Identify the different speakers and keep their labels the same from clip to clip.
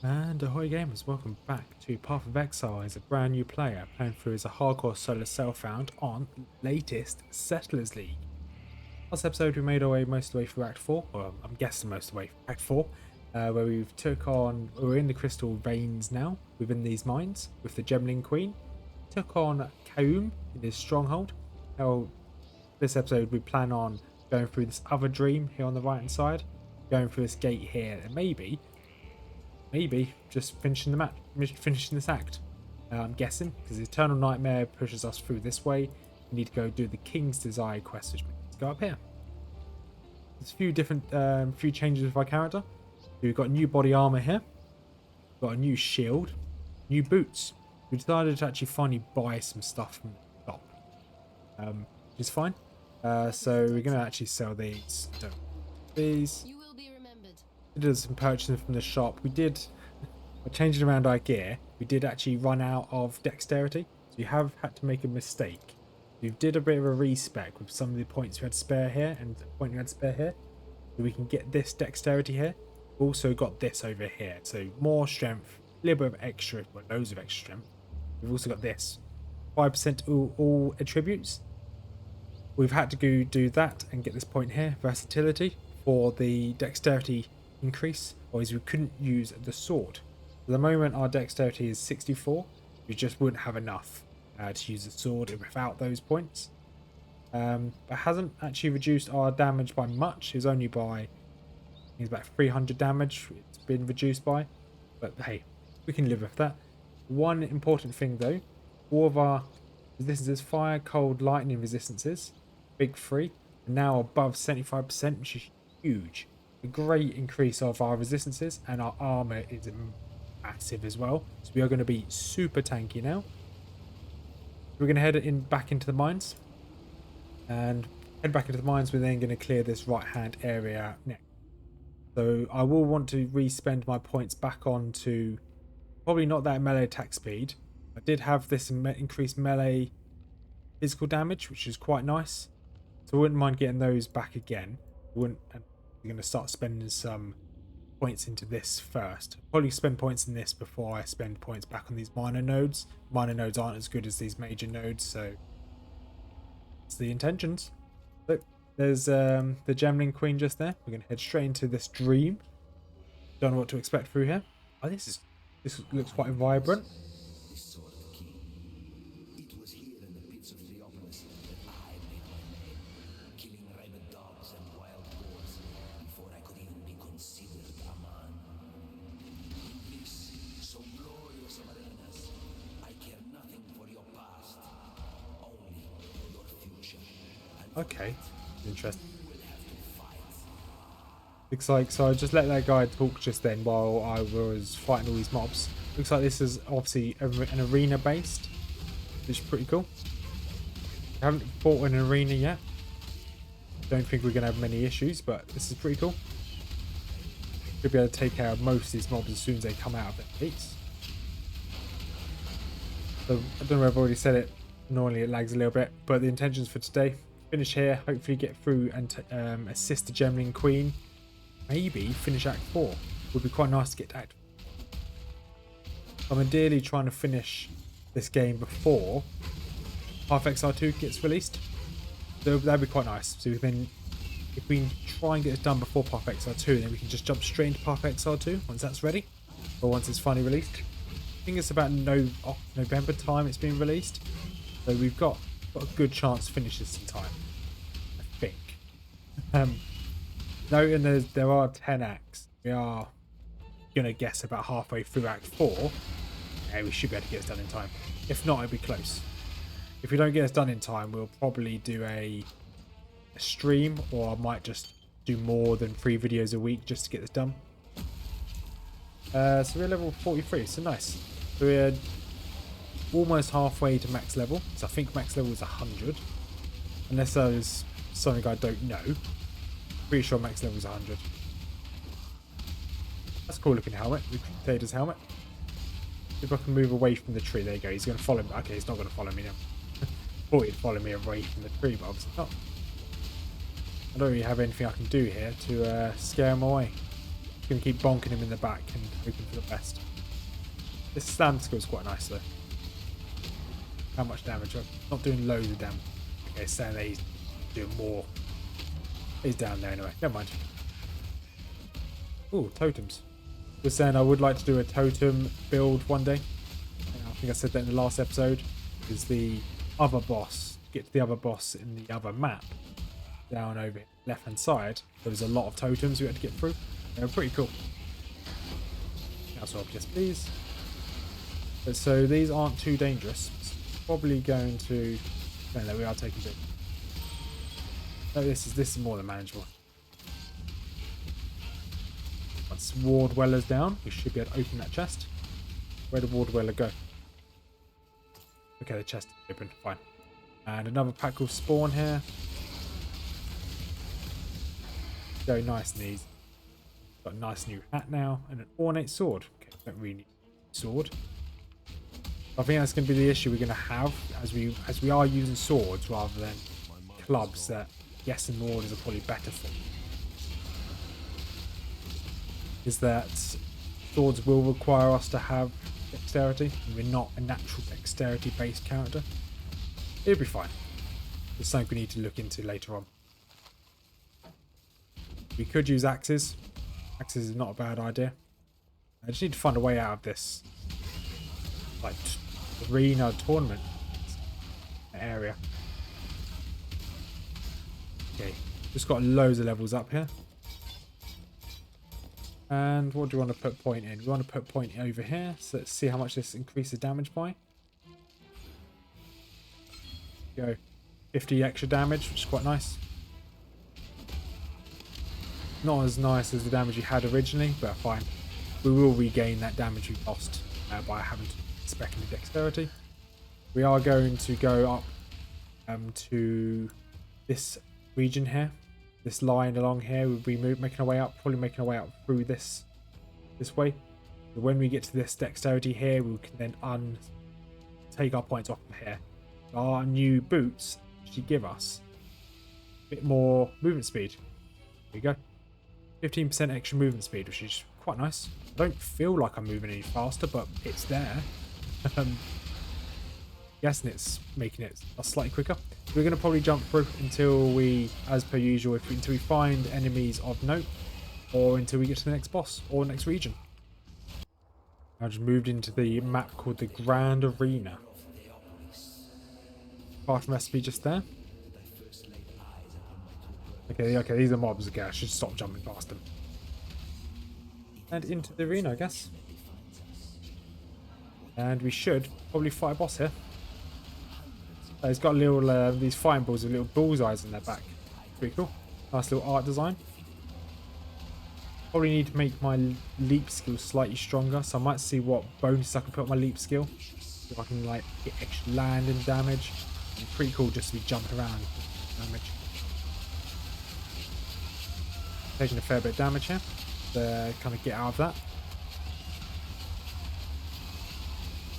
Speaker 1: And ahoy gamers, welcome back to Path of Exile as a brand new player playing through as a hardcore solo self-found on latest Settlers League. Last episode we made our way most of the way through Act 4, or I'm guessing most of the way through Act 4, where we're in the Crystal Veins now, within these mines, with the Gemling Queen. Took on Kaum in his stronghold. Now, this episode we plan on going through this other dream here on the right hand side, going through this gate here, and maybe just finishing the match, finishing this act. I'm guessing because the Eternal Nightmare pushes us through this way. We need to go do the King's Desire quest, which means to go up here. There's a few different, few changes with our character. We've got new body armor here. We've got a new shield, new boots. We decided to actually finally buy some stuff from the shop, which is fine. So we're going to actually sell these. These. We did some purchasing from the shop. We did, changing around our gear, we did actually run out of dexterity. So you have had to make a mistake. We did a bit of a respec with some of the points we had spare here and the point we had spare here. So we can get this dexterity here. We also got this over here. So more strength, a little bit of extra, well, loads of extra strength. We've also got this. 5% all attributes. We've had to go do that and get this point here, versatility, for the dexterity increase, or as we couldn't use the sword. At the moment our dexterity is 64. We just wouldn't have enough to use the sword without those points. But hasn't actually reduced our damage by much. It's only by, I think it's about 300 damage it's been reduced by, but hey, we can live with that. One important thing though, all of our resistances, fire, cold, lightning resistances, big 3, are now above 75%, which is huge. A great increase of our resistances, and our armor is massive as well, so we are going to be super tanky now. We're going to head back into the mines, and head back into the mines. We're then going to clear this right hand area next. So I will want to re-spend my points back onto probably not that melee attack speed. I did have this increased melee physical damage, which is quite nice, so I wouldn't mind getting those back again. We're going to start spending some points into this first. Probably spend points in this before I spend points back on these minor nodes. Minor nodes aren't as good as these major nodes, so that's the intentions. So there's the Gemling Queen just there. We're going to head straight into this dream. Don't know what to expect through here. Oh, this looks quite vibrant. Okay, interesting. Looks like, so I just let that guy talk just then while I was fighting all these mobs. Looks like this is obviously an arena based, which is pretty cool. I haven't fought in an arena yet. Don't think we're going to have many issues, but this is pretty cool. Should be able to take care of most of these mobs as soon as they come out of their gates. So I don't know if I've already said it. Normally it lags a little bit, but the intentions for today: finish here, hopefully get through and assist the Gemling Queen. Maybe finish Act 4. Would be quite nice to get to Act 4. I'm ideally trying to finish this game before Path of Exile 2 gets released. So that'd be quite nice. So if we can try and get it done before Path of Exile 2, then we can just jump straight into Path of Exile 2 once that's ready, or once it's finally released. I think it's about November time it's being released. So we've got a good chance to finish this in time, I think. Noting there are 10 acts. We are going to guess about halfway through Act 4. Yeah, we should be able to get this done in time. If not, it'll be close. If we don't get this done in time, we'll probably do a stream, or I might just do more than 3 videos a week just to get this done. So we're level 43, so nice. So we're almost halfway to max level. So I think max level is 100. Unless there's something I don't know. Pretty sure max level is 100. That's a cool looking helmet. The Crusader's helmet. If I can move away from the tree. There you go. He's going to follow me. Okay, he's not going to follow me now. Thought he'd follow me away from the tree, but obviously not. I don't really have anything I can do here to scare him away. Gonna keep bonking him in the back and hoping for the best. This slam skill is quite nice though. How much damage? I'm not doing loads of damage. Okay, saying that he's doing more. He's down there anyway. Never mind. Ooh, totems. Just saying I would like to do a totem build one day. I think I said that in the last episode. Is the other boss. Get to the other boss in the other map. Down over left hand side. There was a lot of totems we had to get through. They were pretty cool. That's all, yes please. But so these aren't too dangerous. It's probably going to. No, there we are taking a bit. No, this is more than manageable. Once Ward Weller's down, we should be able to open that chest. Where did Ward Weller go? Okay, the chest is open. Fine. And another pack will spawn here. Go nice and easy. Got a nice new hat now and an ornate sword. Okay, don't really need a sword. I think that's going to be the issue we're going to have as we are using swords rather than clubs that yes and orders are probably better for. Is that swords will require us to have dexterity and we're not a natural dexterity based character. It'll be fine. It's something we need to look into later on. We could use axes. Axes is not a bad idea. I just need to find a way out of this like arena tournament area. Okay, just got loads of levels up here. And what do we want to put point in? We want to put point over here. So let's see how much this increases damage by. Go 50 extra damage, which is quite nice. Not as nice as the damage you had originally, but fine. We will regain that damage we lost by having to spec into dexterity. We are going to go up to this region here. This line along here, we'll be making our way up, probably making our way up through this way. So when we get to this dexterity here, we can then take our points off of here. Our new boots actually give us a bit more movement speed. There you go. 15% extra movement speed, which is quite nice. I don't feel like I'm moving any faster, but it's there. Guessing it's making it slightly quicker. We're going to probably jump through until we, as per usual, until we find enemies of note, or until we get to the next boss or next region. I just moved into the map called the Grand Arena. Path recipe just there. Okay, these are mobs. Okay, I should stop jumping past them. And into the arena, I guess. And we should probably fight a boss here. He's got little these fighting balls with little bullseyes in their back. Pretty cool. Nice little art design. Probably need to make my leap skill slightly stronger, so I might see what bonus I can put on my leap skill. If I can like get extra landing damage. It's pretty cool just to be jumping around damage. Taking a fair bit of damage here to kind of get out of that.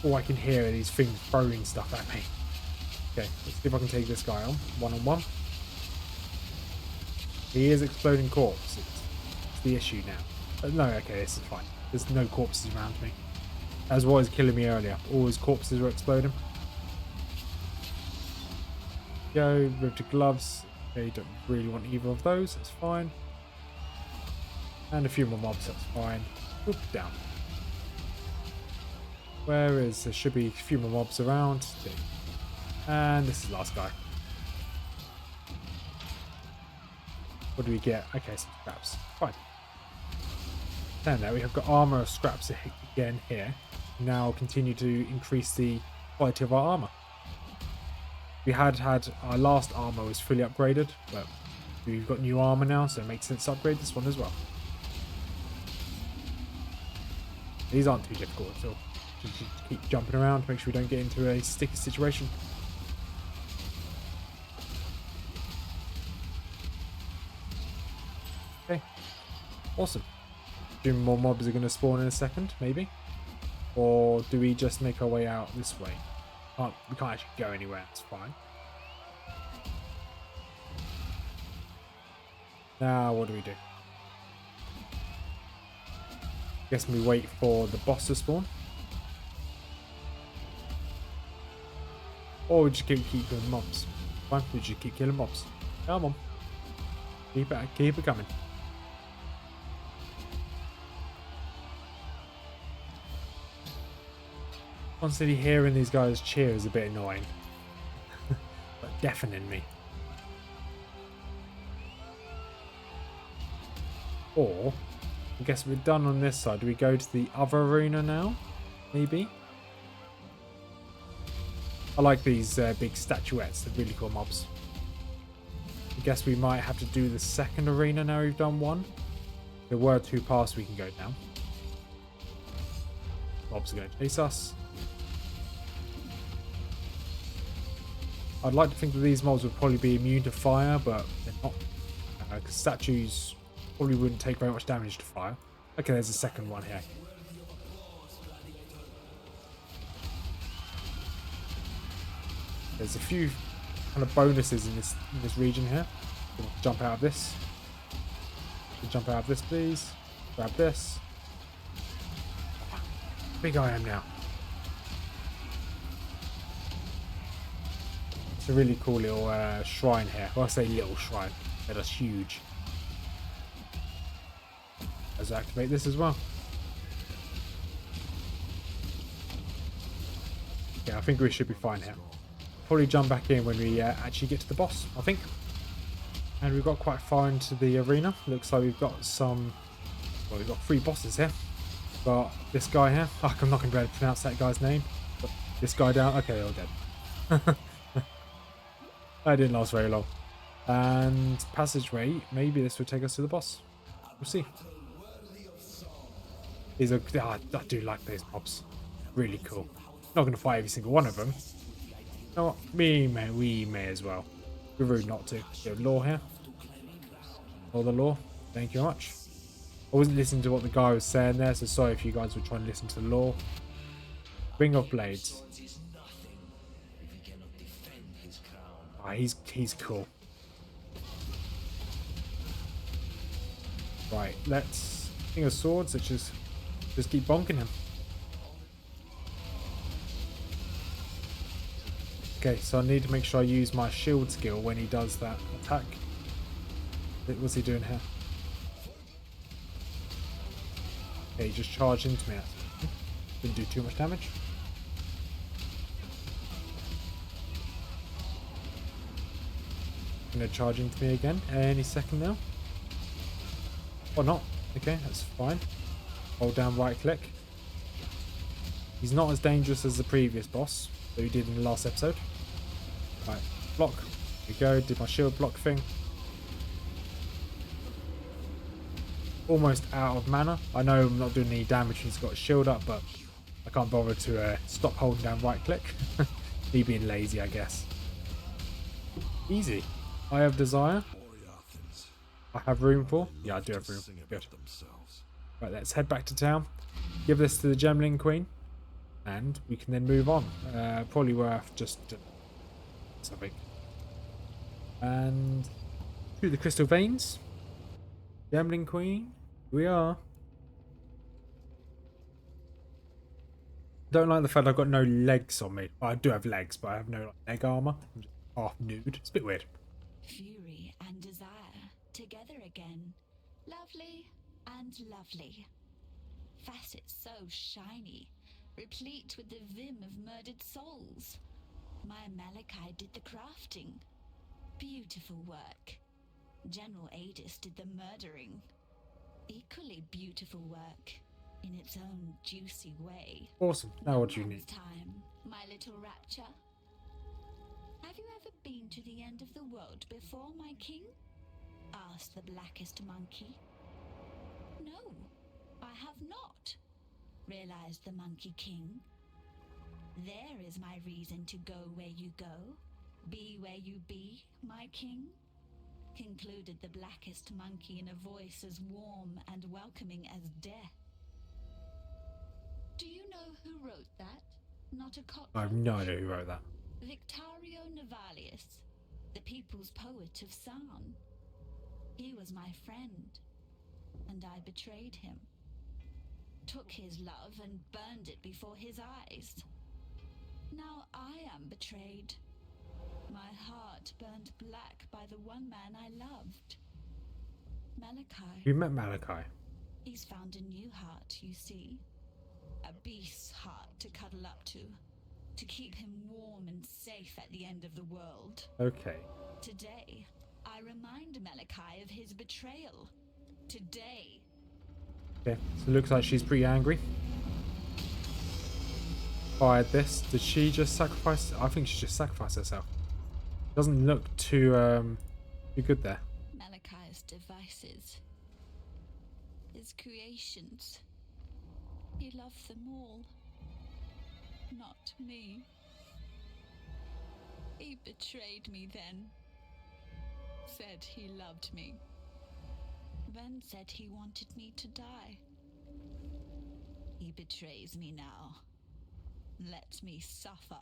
Speaker 1: All I can hear are these things throwing stuff at me. Okay, let's see if I can take this guy on one-on-one. He is exploding corpses. It's the issue now. No, okay, this is fine. There's no corpses around me. That's what was killing me earlier. All his corpses were exploding. Go, ripped the gloves. Okay, don't really want either of those. That's fine. And a few more mobs, that's fine. Oop, down. Where is... There should be a few more mobs around. And this is the last guy. What do we get? Okay, some scraps. Fine. And there we have got armor of scraps again here. Now continue to increase the quality of our armor. We had our last armor was fully upgraded, but we've got new armor now, so it makes sense to upgrade this one as well. These aren't too difficult at all. Just keep jumping around to make sure we don't get into a sticky situation. Okay, awesome. Assuming more mobs are going to spawn in a second, maybe. Or do we just make our way out this way? We can't actually go anywhere, it's fine. Now, what do we do? Guess we wait for the boss to spawn. Or we just keep killing mobs. Fine, we just keep killing mobs. Come on. Keep it coming. Constantly hearing these guys cheer is a bit annoying. But deafening me. Or, I guess we're done on this side. Do we go to the other arena now? Maybe? I like these big statuettes. They're really cool mobs. I guess we might have to do the second arena now we've done one. There were 2 paths we can go down. Mobs are going to chase us. I'd like to think that these mobs would probably be immune to fire, but they're not. Because statues probably wouldn't take very much damage to fire. Okay, there's a second one here. There's a few kind of bonuses in this region here. Jump out of this. Jump out of this, please. Grab this. Big I am now. It's a really cool little shrine here. Well, I say little shrine, but it's huge. Let's activate this as well. Yeah, I think we should be fine here. Probably jump back in when we actually get to the boss, I think. And we've got quite far into the arena. Looks like we've got some... Well, we've got 3 bosses here. Got this guy here. Oh, I'm not going to be able to pronounce that guy's name. But this guy down. Okay, they're all dead. That didn't last very long. And passageway. Maybe this will take us to the boss. We'll see. These are... Oh, I do like those mobs. Really cool. Not going to fight every single one of them. You know what? We may as well. We're rude not to. Get law here. Or the law. Thank you very much. I wasn't listening to what the guy was saying there, so sorry if you guys were trying to listen to the law. Ring of Blades. Ah, he's cool. Right, let's King of Swords. Let's just keep bonking him. Okay, so I need to make sure I use my shield skill when he does that attack. What's he doing here? Okay, he just charged into me. Didn't do too much damage. Gonna charge into me again any second now. Or not. Okay, that's fine. Hold down right click. He's not as dangerous as the previous boss that we did in the last episode. Right, block. Here we go, did my shield block thing. Almost out of mana. I know I'm not doing any damage, he's got a shield up, but I can't bother to stop holding down right click. Me being lazy, I guess. Easy. I have desire. I have room for. Yeah, I do have room. Good. Right, let's head back to town. Give this to the Gemling Queen. And we can then move on. Probably worth just something. And through the crystal veins. Gambling Queen. We are. Don't like the fact I've got no legs on me. Well, I do have legs, but I have no leg armor. I'm just half nude. It's a bit weird.
Speaker 2: Fury and desire together again. Lovely and lovely. Facets so shiny. Replete with the vim of murdered souls. My Malachi did the crafting. Beautiful work. General Adis did the murdering. Equally beautiful work, in its own juicy way.
Speaker 1: Awesome. Now what do you need?
Speaker 2: Time, my little rapture. Have you ever been to the end of the world before, my king? Asked the blackest monkey. No, I have not, realized the Monkey King. There is my reason to go where you go, be where you be, my king, concluded the blackest monkey in a voice as warm and welcoming as death. Do you know who wrote that? Not a cockroach?
Speaker 1: I have no idea who wrote that.
Speaker 2: Victorio Navalius, the people's poet of Sarn. He was my friend, and I betrayed him. took his love and burned it before his eyes. Now I am betrayed. My heart burned black by the one man I loved. Malachi.
Speaker 1: You met Malachi.
Speaker 2: He's found a new heart, you see. A beast's heart to cuddle up to keep him warm and safe at the end of the world.
Speaker 1: Okay.
Speaker 2: Today, I remind Malachi of his betrayal. Today.
Speaker 1: Okay, so it looks like she's pretty angry. Fired this. Did she just sacrifice? I think she just sacrificed herself. Doesn't look too good there.
Speaker 2: Malachi's devices. His creations. He loved them all. Not me. He betrayed me then. Said he loved me. Then said he wanted me to die. He betrays me now. Lets me suffer.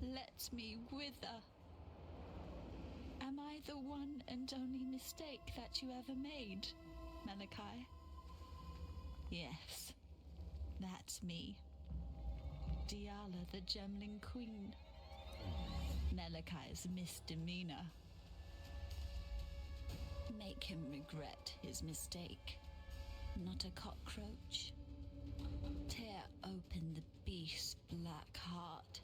Speaker 2: Lets me wither. Am I the one and only mistake that you ever made, Malachi? Yes, that's me. Diala, the Gemling Queen. Malachi's misdemeanor. Make him regret his mistake. Not a cockroach. Tear open the beast's black heart.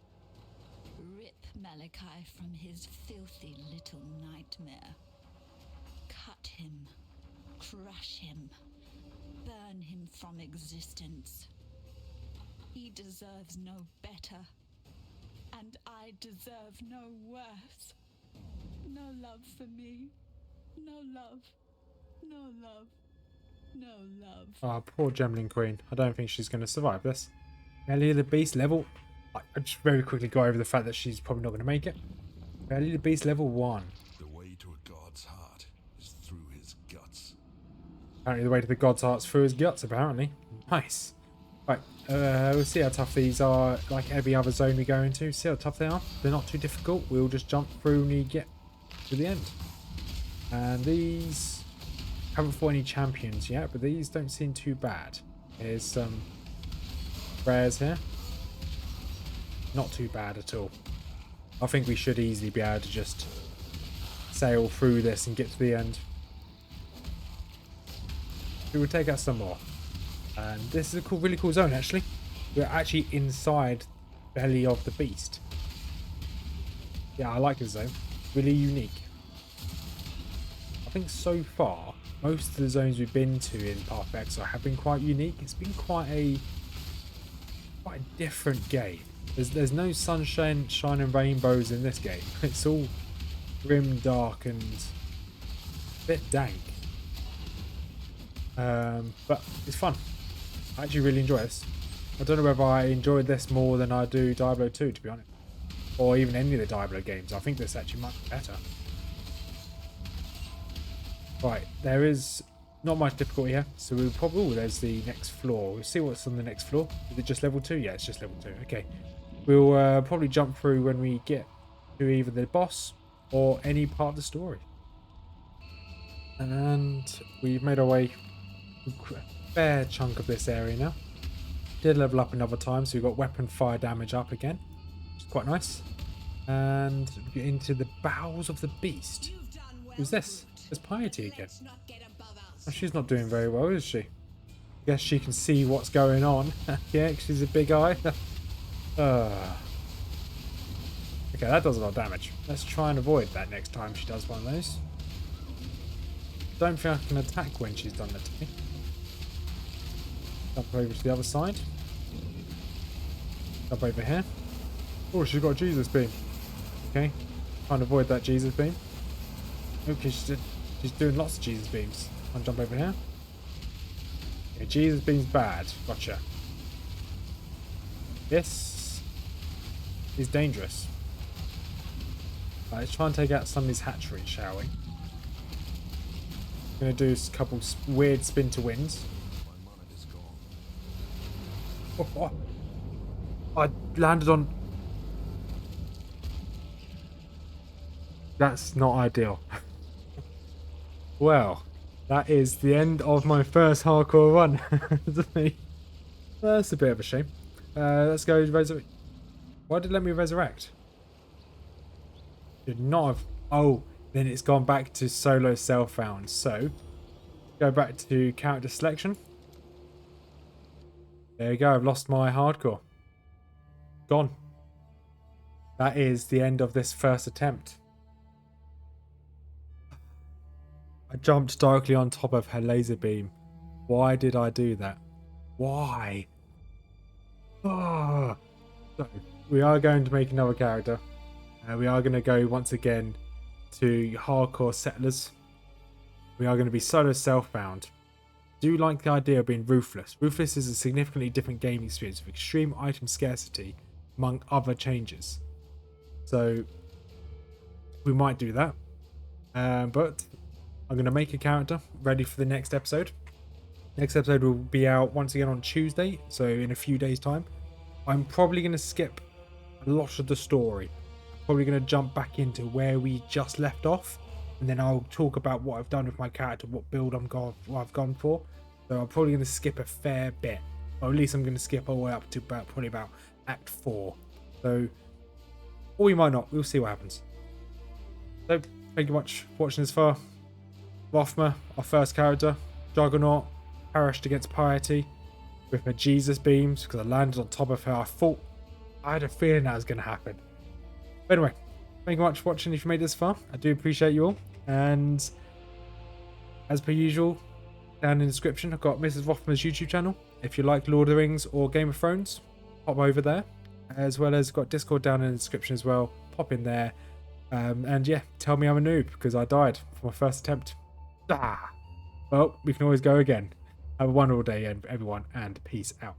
Speaker 2: Rip Malachi from his filthy little nightmare. Cut him. Crush him. Burn him from existence. He deserves no better. And I deserve no worse. No love for me. No love. No love. No love.
Speaker 1: Oh, poor Gemling Queen. I don't think she's going to survive this. Belly of the Beast level... I just very quickly go over the fact that she's probably not going to make it. Belly of the Beast level 1.
Speaker 3: The way to a god's heart is through his guts.
Speaker 1: Apparently the way to the god's heart's through his guts, apparently. Nice. Right, we'll see how tough these are, like every other zone we go into. See how tough they are. They're not too difficult. We'll just jump through when we get to the end. And these... haven't fought any champions yet, but these don't seem too bad. Here's some rares here. Not too bad at all. I think we should easily be able to just sail through this and get to the end. We will take out some more. And this is a cool, really cool zone actually. We're actually inside the belly of the beast. Yeah, I like this zone. Really unique. I think so far, most of the zones we've been to in Path of Exile have been quite unique. It's been quite a different game. There's no sunshine, and rainbows in this game. It's all grim, dark, and a bit dank. But it's fun. I actually really enjoy this. I don't know whether I enjoyed this more than I do Diablo 2, to be honest. Or even any of the Diablo games. I think this is actually much better. Right, there is not much difficulty here. So we'll probably... oh, there's the next floor. We'll see what's on the next floor. Is it just level 2? Yeah, it's just level 2. Okay. We'll probably jump through when we get to either the boss or any part of the story. And we've made our way a fair chunk of this area now. Did level up another time, so we've got weapon fire damage up again, which is quite nice. And get into the bowels of the beast. Who's this? It's Piety again. Oh, she's not doing very well, is she? Guess she can see what's going on. Yeah, she's a big eye. Okay, that does a lot of damage. Let's try and avoid that next time she does one of those. Don't think I can attack when she's done that to me. Jump over to the other side. Jump over here. Oh, she's got a Jesus beam. Okay, trying to avoid that Jesus beam. Okay, she's doing lots of Jesus beams. I'll jump over here. Okay, Jesus beam's bad. Gotcha. This is dangerous. Right, let's try and take out some of these hatcheries, shall we? I'm going to do a couple weird spin to wins. Oh, I landed on... That's not ideal. Well, That is the end of my first hardcore run. That's a bit of a shame. Let's go resurrect. Why did it let me resurrect? Did not have. Oh, then it's gone back to solo self-found. So, go back to character selection. There you go. I've lost my hardcore. Gone. That is the end of this first attempt. I jumped directly on top of her laser beam. Why did I do that? Why? Oh. So, we are going to make another character. We are going to go once again to hardcore settlers. We are going to be solo self-bound. Do you like the idea of being ruthless? Ruthless is a significantly different game experience with extreme item scarcity, among other changes. So, we might do that. But I'm going to make a character ready for the next episode. Next episode will be out once again on Tuesday, so in a few days' time. I'm probably going to skip a lot of the story. I'm probably going to jump back into where we just left off, and then I'll talk about what I've done with my character, what build what I've gone for. So I'm probably going to skip a fair bit, or at least I'm going to skip all the way up to probably about Act 4. So, or we might not. We'll see what happens. So, thank you much for watching this far. Rothmer, our first character, Juggernaut, perished against Piety with her Jesus beams because I landed on top of her. I had a feeling that was going to happen. But anyway, thank you much for watching if you made it this far. I do appreciate you all. And as per usual, down in the description, I've got Mrs Rothmers YouTube channel. If you like Lord of the Rings or Game of Thrones, pop over there. As well as got Discord down in the description as well. Pop in there. And yeah, tell me I'm a noob because I died for my first attempt. Well, we can always go again. Have a wonderful day, everyone, and peace out.